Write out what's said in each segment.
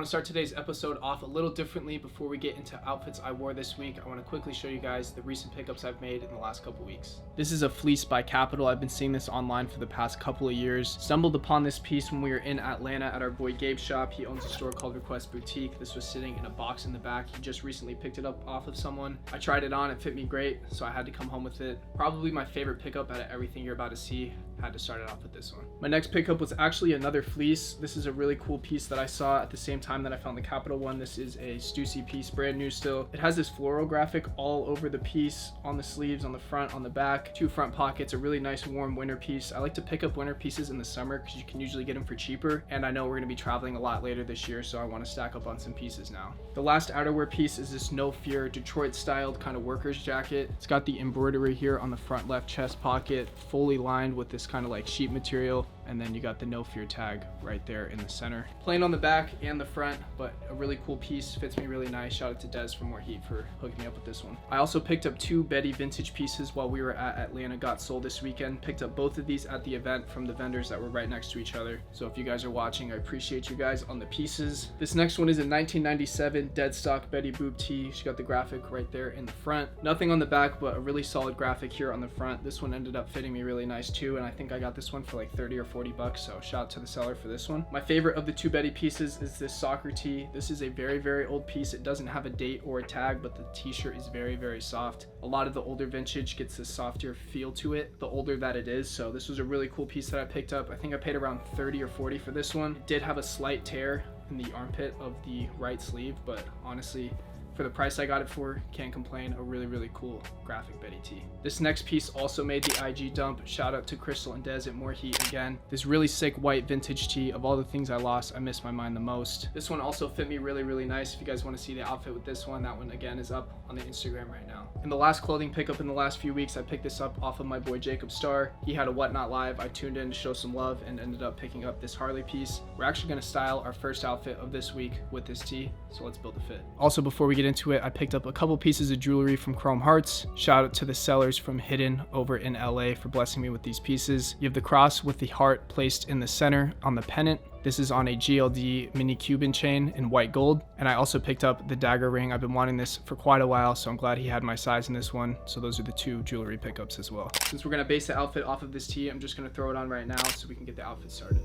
want to start today's episode off a little differently. Before we get into outfits I wore this week, I want to quickly show you guys the recent pickups I've made in the last couple weeks. This is a fleece by Capital. I've been seeing this online for the past couple of years. Stumbled upon this piece when we were in Atlanta at our boy Gabe's shop. He owns a store called Request Boutique. This was sitting in a box in the back. He just recently picked it up off of someone. I tried it on, it fit me great, so I had to come home with it. Probably my favorite pickup out of everything you're about to see. Had to start it off with this one. My next pickup was actually another fleece. This is a really cool piece that I saw at the same time that I found the Capital one. This is a Stussy piece, brand new still. It has this floral graphic all over the piece, on the sleeves, on the front, on the back, two front pockets, a really nice warm winter piece. I like to pick up winter pieces in the summer because you can usually get them for cheaper, and I know we're going to be traveling a lot later this year, so I want to stack up on some pieces now. The last outerwear piece is this No Fear Detroit styled kind of workers jacket. It's got the embroidery here on the front left chest pocket, fully lined with this kind of like sheet material, and then you got the No Fear tag right there in the center. Plain on the back and the front, but a really cool piece, fits me really nice. Shout out to Des from More Heat for hooking me up with this one. I also picked up two Betty vintage pieces while we were at Atlanta Got Sold this weekend. Picked up both of these at the event from the vendors that were right next to each other. So if you guys are watching, I appreciate you guys on the pieces. This next one is a 1997 dead stock Betty boob tee. She got the graphic right there in the front. Nothing on the back, but a really solid graphic here on the front. This one ended up fitting me really nice too, and I think I got this one for like 30 or 40 bucks, so shout out to the seller for this one. My favorite of the two Betty pieces is this soccer tee. This is a very old piece. It doesn't have a date or a tag, but the t-shirt is very soft. A lot of the older vintage gets this softer feel to it the older that it is, so this was a really cool piece that I picked up. I think I paid around 30 or 40 for this one. It did have a slight tear in the armpit of the right sleeve, but honestly, for the price I got it for, can't complain. A really cool graphic Betty tee. This next piece also made the IG dump. Shout out to Crystal and Des at More Heat again. This really sick white vintage tee. Of all the things I lost, I miss my mind the most. This one also fit me really nice. If you guys want to see the outfit with this one, that one again is up on the Instagram right now. In the last clothing pickup in the last few weeks, I picked this up off of my boy Jacob Starr. He had a Whatnot Live. I tuned in to show some love and ended up picking up this Harley piece. We're actually going to style our first outfit of this week with this tee, so let's build the fit. Also, before we get into it, I picked up a couple pieces of jewelry from Chrome Hearts. Shout out to the sellers from Hidden over in LA for blessing me with these pieces. You have the cross with the heart placed in the center on the pennant. This is on a GLD mini Cuban chain in white gold. And I also picked up the dagger ring. I've been wanting this for quite a while, so I'm glad he had my size in this one. So those are the two jewelry pickups as well. Since we're gonna base the outfit off of this tee, I'm just gonna throw it on right now so we can get the outfit started.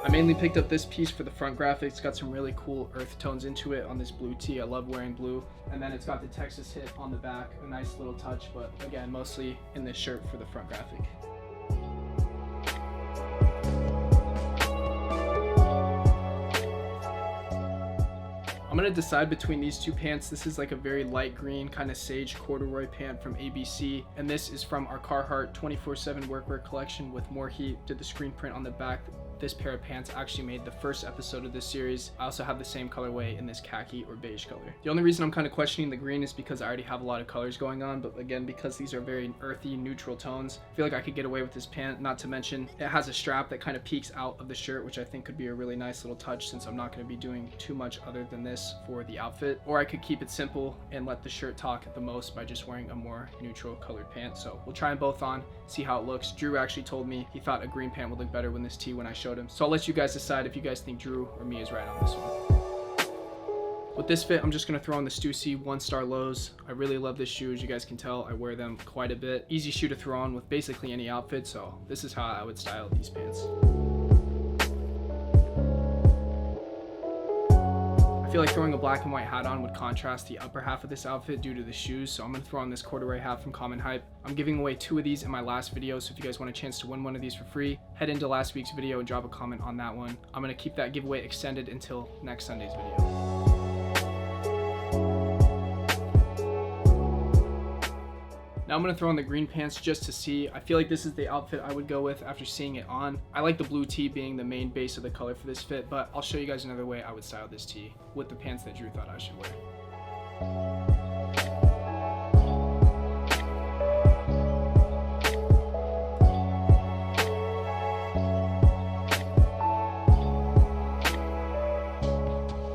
I mainly picked up this piece for the front graphics. It's got some really cool earth tones into it on this blue tee. I love wearing blue. And then it's got the Texas hit on the back, a nice little touch, but again, mostly in this shirt for the front graphic. I'm gonna decide between these two pants. This is like a very light green kind of sage corduroy pant from ABC, and this is from our Carhartt 24/7 workwear collection with More Heat. Did the screen print on the back. This pair of pants actually made the first episode of this series. I also have the same colorway in this khaki or beige color. The only reason I'm kind of questioning the green is because I already have a lot of colors going on, but again, because these are very earthy, neutral tones, I feel like I could get away with this pant. Not to mention, it has a strap that kind of peeks out of the shirt, which I think could be a really nice little touch since I'm not going to be doing too much other than this for the outfit. Or I could keep it simple and let the shirt talk at the most by just wearing a more neutral colored pant. So we'll try them both on, see how it looks. Drew actually told me he thought a green pant would look better with this tee when I showed him. So I'll let you guys decide if you guys think Drew or me is right on this one. With this fit, I'm just going to throw on the Stussy 1-star lows. I really love this shoe. As you guys can tell, I wear them quite a bit. Easy shoe to throw on with basically any outfit, so this is how I would style these pants. I feel like throwing a black and white hat on would contrast the upper half of this outfit due to the shoes, so I'm going to throw on this corduroy hat from Common Hype. I'm giving away 2 of these in my last video, so if you guys want a chance to win one of these for free, head into last week's video and drop a comment on that one. I'm going to keep that giveaway extended until next Sunday's video. Now I'm going to throw on the green pants just to see. I feel like this is the outfit I would go with after seeing it on. I like the blue tee being the main base of the color for this fit, but I'll show you guys another way I would style this tee with the pants that Drew thought I should wear.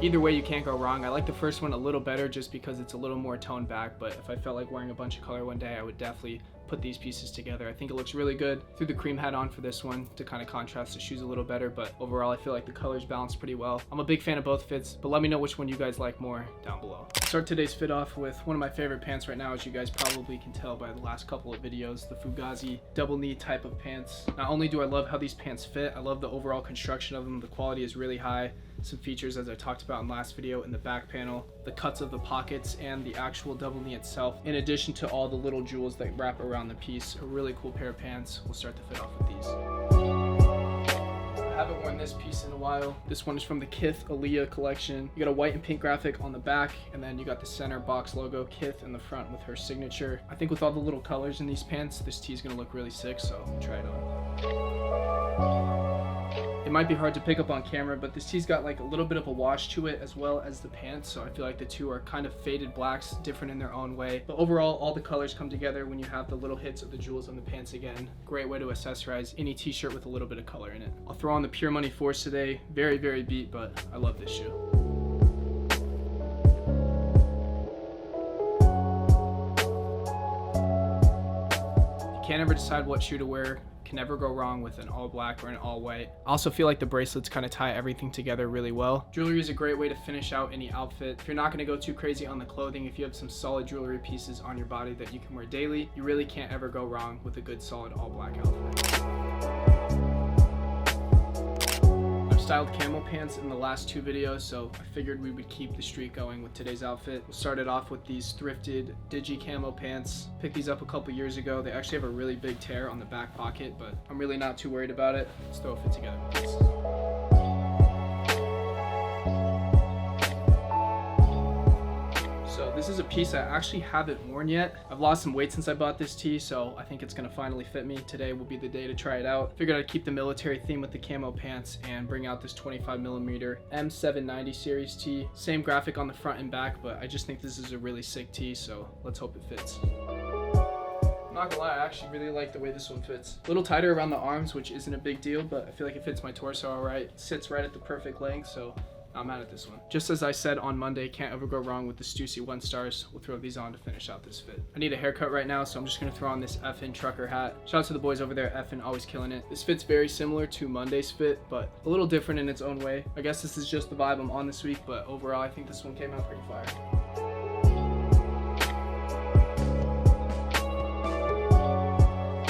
Either way, you can't go wrong. I like the first one a little better just because it's a little more toned back, but if I felt like wearing a bunch of color one day, I would definitely put these pieces together. I think it looks really good. Threw the cream hat on for this one to kind of contrast the shoes a little better, but overall I feel like the colors balance pretty well. I'm a big fan of both fits, but let me know which one you guys like more down below. Start today's fit off with one of my favorite pants right now, as you guys probably can tell by the last couple of videos, the Fugazi double knee type of pants. Not only do I love how these pants fit, I love the overall construction of them. The quality is really high. Some features, as I talked about in last video, in the back panel, the cuts of the pockets, and the actual double knee itself, in addition to all the little jewels that wrap around the piece. A really cool pair of pants. We'll start the fit off with these. I haven't worn this piece in a while. This one is from the Kith Aaliyah collection. You got a white and pink graphic on the back, and then you got the center box logo, Kith, in the front with her signature. I think with all the little colors in these pants, this tee is gonna look really sick, so try it on. It might be hard to pick up on camera, but this tee's got like a little bit of a wash to it as well as the pants, so I feel like the two are kind of faded blacks, different in their own way. But overall, all the colors come together when you have the little hits of the jewels on the pants again. Great way to accessorize any t-shirt with a little bit of color in it. I'll throw on the Pure Money Force today. Very, very beat, but I love this shoe. You can't ever decide what shoe to wear. Can never go wrong with an all black or an all white. I also feel like the bracelets kind of tie everything together really well. Jewelry is a great way to finish out any outfit. If you're not going to go too crazy on the clothing, if you have some solid jewelry pieces on your body that you can wear daily, you really can't ever go wrong with a good solid all black outfit. Styled camo pants in the last two videos, so I figured we would keep the streak going with today's outfit. We'll start it off with these thrifted Digi camo pants. Picked these up a couple years ago. They actually have a really big tear on the back pocket, but I'm really not too worried about it. Let's throw a fit together. So this is a piece I actually haven't worn yet. I've lost some weight since I bought this tee, so I think it's gonna finally fit me. Today will be the day to try it out. Figured I'd keep the military theme with the camo pants and bring out this 25mm M790 series tee. Same graphic on the front and back, but I just think this is a really sick tee, so let's hope it fits. I'm not gonna lie, I actually really like the way this one fits. A little tighter around the arms, which isn't a big deal, but I feel like it fits my torso all right. It sits right at the perfect length, so not mad at this one. Just as I said on Monday, can't ever go wrong with the Stussy 1 stars. We'll throw these on to finish out this fit. I need a haircut right now, so I'm just gonna throw on this Effin trucker hat. Shout out to the boys over there, Effin, always killing it. This fit's very similar to Monday's fit, but a little different in its own way. I guess this is just the vibe I'm on this week, but overall I think this one came out pretty fire.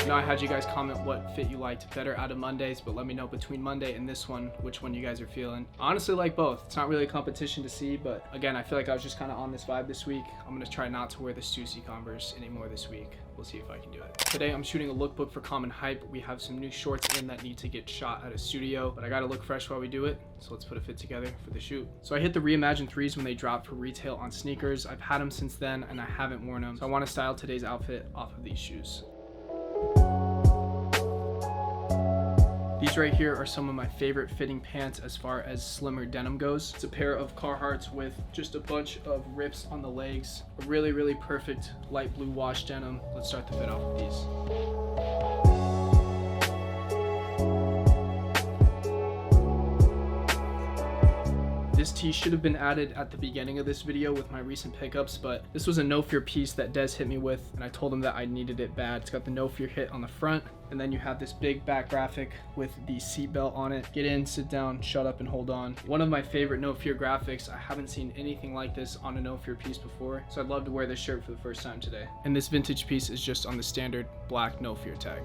Now I had you guys comment what fit you liked better out of Mondays, but let me know between Monday and this one which one you guys are feeling. I honestly like both. It's not really a competition to see, but again, I feel like I was just kind of on this vibe this week. I'm gonna try not to wear the Stussy Converse anymore this week. We'll see if I can do it. Today I'm shooting a lookbook for Common Hype. We have some new shorts in that need to get shot at a studio, but I gotta look fresh while we do it, so let's put a fit together for the shoot. So I hit the Reimagined 3s when they dropped for retail on sneakers. I've had them since then and I haven't worn them, so I want to style today's outfit off of these shoes. These right here are some of my favorite fitting pants as far as slimmer denim goes. It's a pair of Carhartts with just a bunch of rips on the legs. A really, really perfect light blue wash denim. Let's start the fit off with these. This tee should have been added at the beginning of this video with my recent pickups, but this was a No Fear piece that Des hit me with, and I told him that I needed it bad. It's got the No Fear hit on the front, and then you have this big back graphic with the seatbelt on it. Get in, sit down, shut up, and hold on. One of my favorite No Fear graphics. I haven't seen anything like this on a No Fear piece before, so I'd love to wear this shirt for the first time today. And this vintage piece is just on the standard black No Fear tag.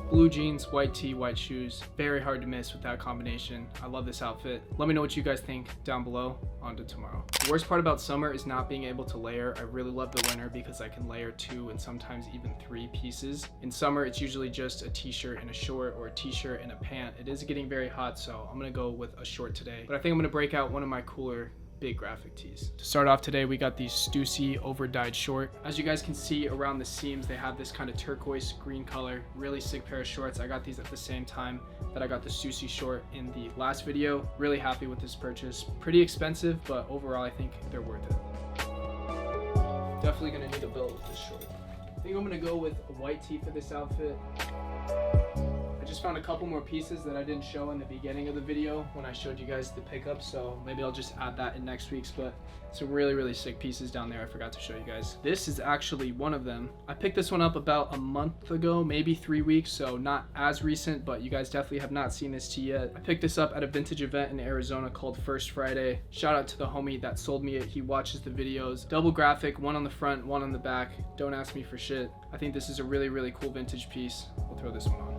Blue jeans, white tee, white shoes. Very hard to miss with that combination. I love this outfit. Let me know what you guys think down below. On to tomorrow. The worst part about summer is not being able to layer. I really love the winter because I can layer 2 and sometimes even 3 pieces. In summer, it's usually just a t-shirt and a short, or a t-shirt and a pant. It is getting very hot, so I'm gonna go with a short today. But I think I'm gonna break out one of my cooler big graphic tees. To start off today, we got these Stussy over dyed short. As you guys can see around the seams, they have this kind of turquoise green color. Really sick pair of shorts. I got these at the same time that I got the Stussy short in the last video. Really happy with this purchase. Pretty expensive, but overall I think they're worth it. Definitely gonna need a belt with this short. I think I'm gonna go with a white tee for this outfit. I just found a couple more pieces that I didn't show in the beginning of the video when I showed you guys the pickup, so maybe I'll just add that in next week's, but some really sick pieces down there I forgot to show you guys. This is actually one of them. I picked this one up about a month ago, maybe 3 weeks, so not as recent, but you guys definitely have not seen this tee yet. I picked this up at a vintage event in Arizona called First Friday. Shout out to the homie that sold me it. He watches the videos. Double graphic, one on the front, one on the back. Don't ask me for shit. I think this is a really cool vintage piece. We'll throw this one on.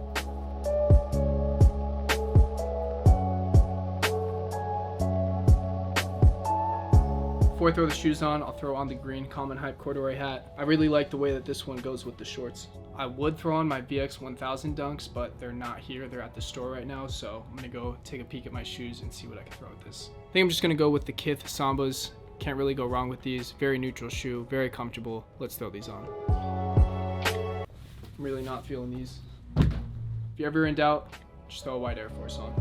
Before I throw the shoes on, I'll throw on the green Common Hype corduroy hat. I really like the way that this one goes with the shorts. I would throw on my VX 1000 dunks, but they're not here. They're at the store right now, so I'm gonna go take a peek at my shoes and see what I can throw with this. I think I'm just gonna go with the Kith Sambas. Can't really go wrong with these. Very neutral shoe, very comfortable. Let's throw these on. I'm really not feeling these. If you're ever in doubt, just throw a white Air Force on.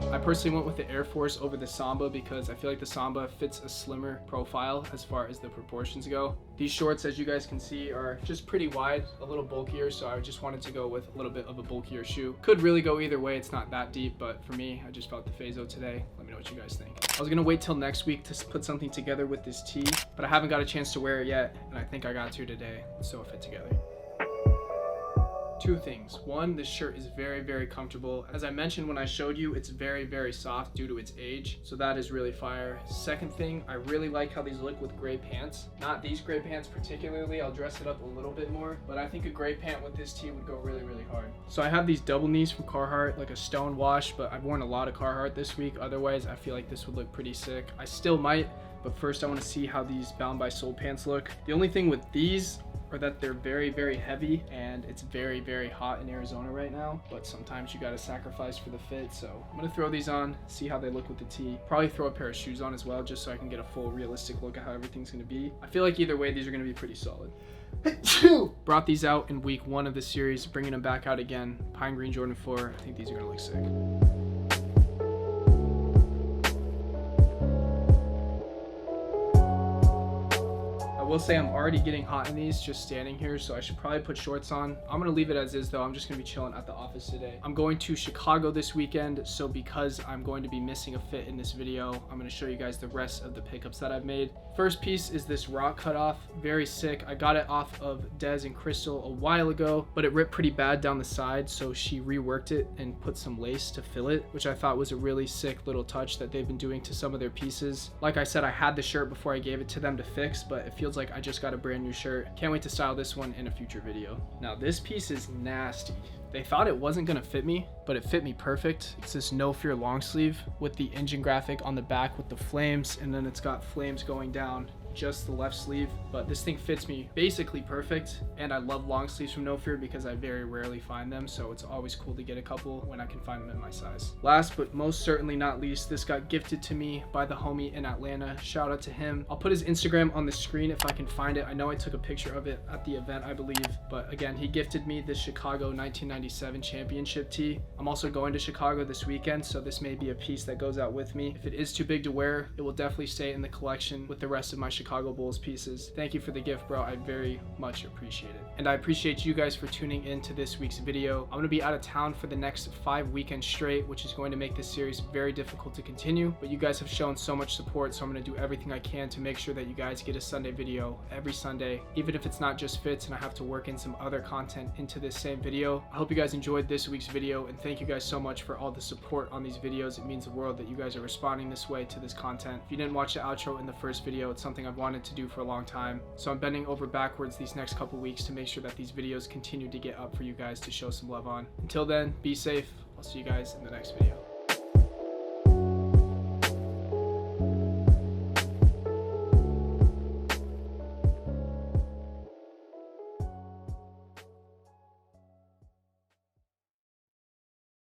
I personally went with the Air Force over the Samba because I feel like the Samba fits a slimmer profile as far as the proportions go. These shorts, as you guys can see, are just pretty wide, a little bulkier, so I just wanted to go with a little bit of a bulkier shoe. Could really go either way, it's not that deep, but for me, I just felt the Phaso today. Let me know what you guys think. I was gonna wait till next week to put something together with this tee, but I haven't got a chance to wear it yet, and I think I got to today, so it fit together. Two things. One, this shirt is very comfortable. As I mentioned when I showed you, it's very soft due to its age, so that is really fire. Second thing, I really like how these look with gray pants. Not these gray pants particularly, I'll dress it up a little bit more, but I think a gray pant with this tee would go really hard. So I have these double knees from Carhartt, like a stone wash, but I've worn a lot of Carhartt this week. Otherwise, I feel like this would look pretty sick. I still might, but first I want to see how these Bound by Soul pants look. The only thing with these are that they're very heavy, and it's very hot in Arizona right now, but sometimes you gotta sacrifice for the fit. So I'm gonna throw these on, see how they look with the tee. Probably throw a pair of shoes on as well, just so I can get a full realistic look at how everything's gonna be. I feel like either way these are gonna be pretty solid. Brought these out in week 1 of the series, bringing them back out again. Pine Green Jordan 4. I think these are gonna look sick. I will say I'm already getting hot in these just standing here, so I should probably put shorts on. I'm gonna leave it as is though. I'm just gonna be chilling at the office today. I'm going to Chicago this weekend, so because I'm going to be missing a fit in this video, I'm gonna show you guys the rest of the pickups that I've made. First piece is this rock cutoff, very sick. I got it off of Des and Crystal a while ago, but it ripped pretty bad down the side, so she reworked it and put some lace to fill it, which I thought was a really sick little touch that they've been doing to some of their pieces. Like I said, I had the shirt before I gave it to them to fix, but it feels like I just got a brand new shirt. Can't wait to style this one in a future video. Now this piece is nasty. They thought it wasn't gonna fit me, but it fit me perfect. It's this No Fear long sleeve with the engine graphic on the back with the flames, and then it's got flames going down just the left sleeve, but this thing fits me basically perfect. And I love long sleeves from No Fear because I very rarely find them, so it's always cool to get a couple when I can find them in my size. Last but most certainly not least, this got gifted to me by the homie in Atlanta. Shout out to him. I'll put his Instagram on the screen if I can find it. I know I took a picture of it at the event, I believe, but again, he gifted me this Chicago 1997 championship tee. I'm also going to Chicago this weekend, so this may be a piece that goes out with me. If it is too big to wear, it will definitely stay in the collection with the rest of my Chicago Bulls pieces. Thank you for the gift, bro. I very much appreciate it. And I appreciate you guys for tuning in to this week's video. I'm gonna be out of town for the next 5 weekends straight, which is going to make this series very difficult to continue, but you guys have shown so much support, so I'm gonna do everything I can to make sure that you guys get a Sunday video every Sunday, even if it's not just fits and I have to work in some other content into this same video. I hope you guys enjoyed this week's video, and thank you guys so much for all the support on these videos. It means the world that you guys are responding this way to this content. If you didn't watch the outro in the first video, it's something I've wanted to do for a long time, so I'm bending over backwards these next couple weeks to make sure that these videos continue to get up for you guys to show some love on. Until then, be safe. I'll see you guys in the next video.